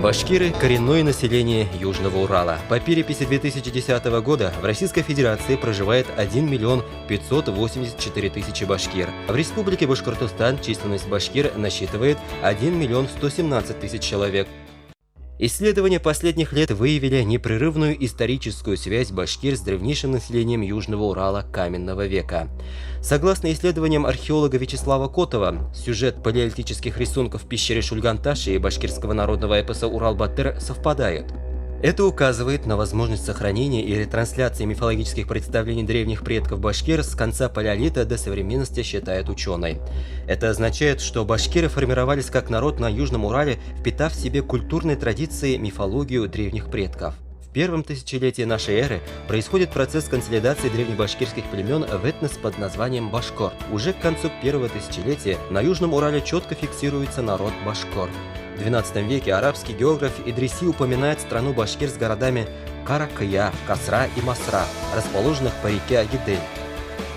Башкиры – коренное население Южного Урала. По переписи 2010 года в Российской Федерации проживает 1 миллион 584 тысячи башкир. В Республике Башкортостан численность башкир насчитывает 1 миллион 117 тысяч человек. Исследования последних лет выявили непрерывную историческую связь башкир с древнейшим населением Южного Урала каменного века. Согласно исследованиям археолога Вячеслава Котова, сюжет палеолитических рисунков в пещере Шульган-Таши и башкирского народного эпоса Урал-Батыр совпадают. Это указывает на возможность сохранения и ретрансляции мифологических представлений древних предков башкир с конца палеолита до современности, считает ученый. Это означает, что башкиры формировались как народ на Южном Урале, впитав в себе культурные традиции, мифологию древних предков. В первом тысячелетии нашей эры происходит процесс консолидации древнебашкирских племен в этнос под названием башкор. Уже к концу первого тысячелетия на Южном Урале четко фиксируется народ башкор. В XII веке арабский географ Идриси упоминает страну башкир с городами Каракая, Касра и Масра, расположенных по реке Агидель.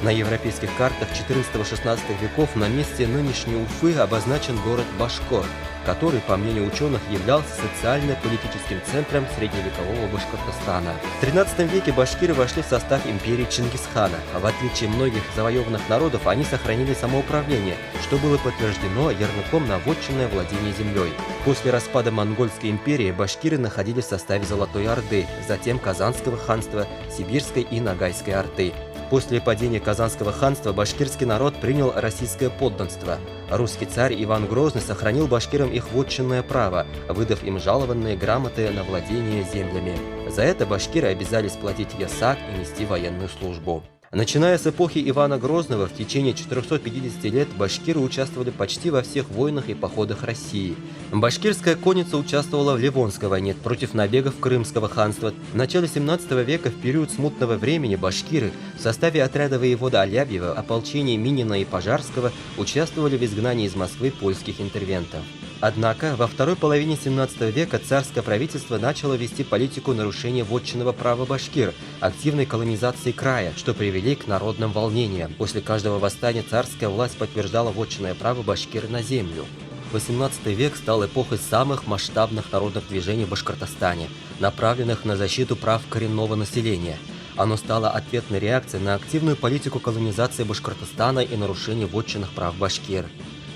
На европейских картах XIV-XVI веков на месте нынешней Уфы обозначен город Башкор, который, по мнению ученых, являлся социально-политическим центром средневекового Башкортостана. В XIII веке башкиры вошли в состав империи Чингисхана. В отличие от многих завоеванных народов, они сохранили самоуправление, что было подтверждено ярлыком на вотчинное владение землей. После распада Монгольской империи башкиры находились в составе Золотой Орды, затем Казанского ханства, Сибирской и Ногайской Орды. После падения Казанского ханства башкирский народ принял российское подданство. Русский царь Иван Грозный сохранил башкирам их вотчинное право, выдав им жалованные грамоты на владение землями. За это башкиры обязались платить ясак и нести военную службу. Начиная с эпохи Ивана Грозного, в течение 450 лет башкиры участвовали почти во всех войнах и походах России. Башкирская конница участвовала в Ливонской войне против набегов Крымского ханства. В начале 17 века, в период смутного времени, башкиры в составе отряда воевода Алябьева, ополчения Минина и Пожарского участвовали в изгнании из Москвы польских интервентов. Однако во второй половине 17 века царское правительство начало вести политику нарушения вотчинного права башкир, активной колонизации края, что привели к народным волнениям. После каждого восстания царская власть подтверждала вотчинное право башкир на землю. 18 век стал эпохой самых масштабных народных движений в Башкортостане, направленных на защиту прав коренного населения. Оно стало ответной реакцией на активную политику колонизации Башкортостана и нарушения вотчинных прав башкир.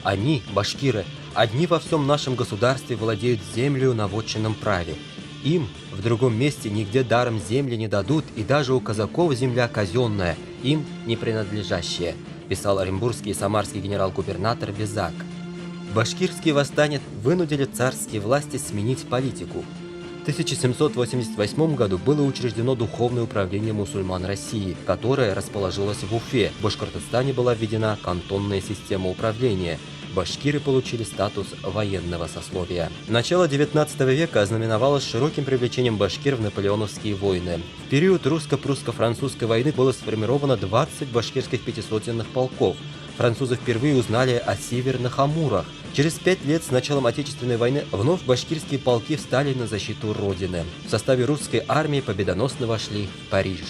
Они, башкиры, одни во всем нашем государстве владеют землею на вотчинном праве. Им в другом месте нигде даром земли не дадут, и даже у казаков земля казенная, им не принадлежащая, писал оренбургский и самарский генерал-губернатор Безак. Башкирские восстания вынудили царские власти сменить политику. В 1788 году было учреждено Духовное управление мусульман России, которое расположилось в Уфе. В Башкортостане была введена кантонная система управления. Башкиры получили статус военного сословия. Начало 19 века ознаменовалось широким привлечением башкир в наполеоновские войны. В период русско-прусско-французской войны было сформировано 20 башкирских пятисотенных полков. Французы впервые узнали о северных Амурах. Через 5 лет с началом Отечественной войны вновь башкирские полки встали на защиту Родины. В составе русской армии победоносно вошли в Париж.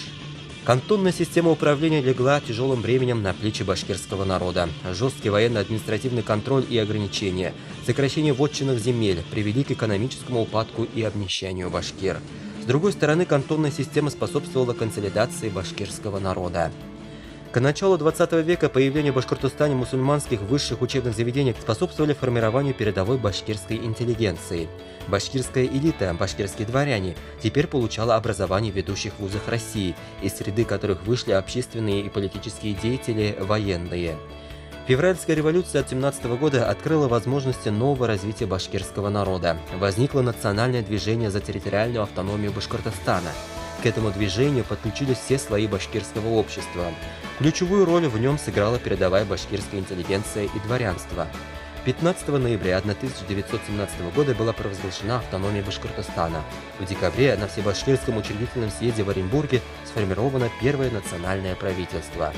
Кантонная система управления легла тяжелым бременем на плечи башкирского народа. Жесткий военно-административный контроль и ограничения, сокращение вотчинных земель привели к экономическому упадку и обнищанию башкир. С другой стороны, кантонная система способствовала консолидации башкирского народа. К началу 20 века появление в Башкортостане мусульманских высших учебных заведений способствовали формированию передовой башкирской интеллигенции. Башкирская элита, башкирские дворяне, теперь получала образование в ведущих вузах России, из среды которых вышли общественные и политические деятели, военные. Февральская революция от 17 года открыла возможности нового развития башкирского народа. Возникло национальное движение за территориальную автономию Башкортостана. К этому движению подключились все слои башкирского общества. Ключевую роль в нем сыграла передовая башкирская интеллигенция и дворянство. 15 ноября 1917 года была провозглашена автономия Башкортостана. В декабре на Всебашкирском учредительном съезде в Оренбурге сформировано первое национальное правительство.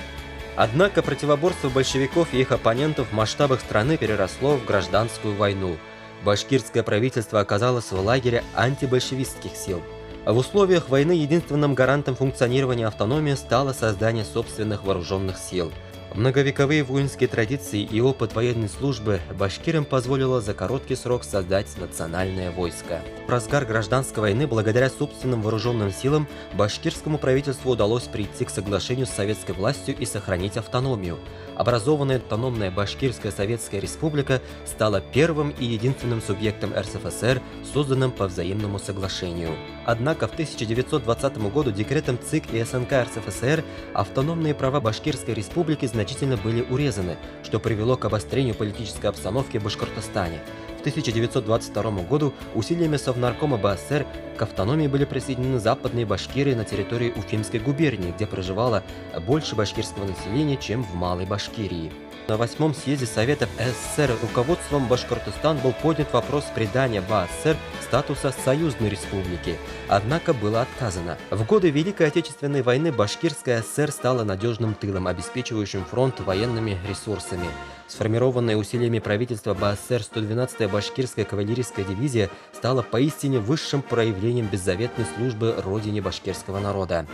Однако противоборство большевиков и их оппонентов в масштабах страны переросло в гражданскую войну. Башкирское правительство оказалось в лагере антибольшевистских сил. В условиях войны единственным гарантом функционирования автономии стало создание собственных вооруженных сил. Многовековые воинские традиции и опыт военной службы башкирам позволило за короткий срок создать национальное войско. В разгар гражданской войны, благодаря собственным вооруженным силам, башкирскому правительству удалось прийти к соглашению с советской властью и сохранить автономию. Образованная автономная Башкирская Советская Республика стала первым и единственным субъектом РСФСР, созданным по взаимному соглашению. Однако в 1920 году декретом ЦИК и СНК РСФСР автономные права Башкирской Республики значительно были урезаны, что привело к обострению политической обстановки в Башкортостане. В 1922 году усилиями Совнаркома БАССР к автономии были присоединены западные башкиры на территории Уфимской губернии, где проживало больше башкирского населения, чем в Малой Башкирии. На 8-м съезде Советов СССР руководством Башкортостана был поднят вопрос придания БАССР статуса союзной республики, однако было отказано. В годы Великой Отечественной войны Башкирская ССР стала надежным тылом, обеспечивающим фронт военными ресурсами. Сформированная усилиями правительства БАССР 112-я Башкирская кавалерийская дивизия стала поистине высшим проявлением беззаветной службы родине башкирского народа.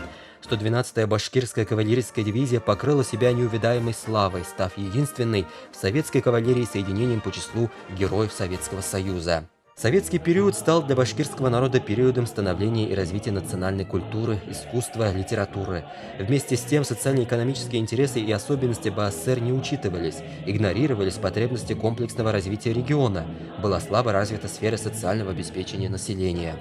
112-я Башкирская кавалерийская дивизия покрыла себя неувидаемой славой, став единственной в советской кавалерии соединением по числу героев Советского Союза. Советский период стал для башкирского народа периодом становления и развития национальной культуры, искусства, литературы. Вместе с тем социально-экономические интересы и особенности БАССР не учитывались, игнорировались потребности комплексного развития региона, была слабо развита сфера социального обеспечения населения.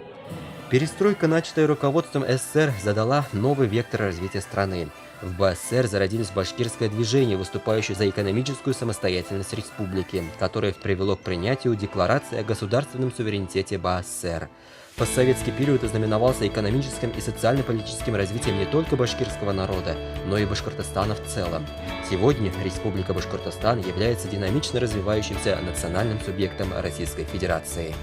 Перестройка, начатая руководством СССР, задала новый вектор развития страны. В БАССР зародилось башкирское движение, выступающее за экономическую самостоятельность республики, которое привело к принятию Декларации о государственном суверенитете БАССР. Постсоветский период ознаменовался экономическим и социально-политическим развитием не только башкирского народа, но и Башкортостана в целом. Сегодня Республика Башкортостан является динамично развивающимся национальным субъектом Российской Федерации.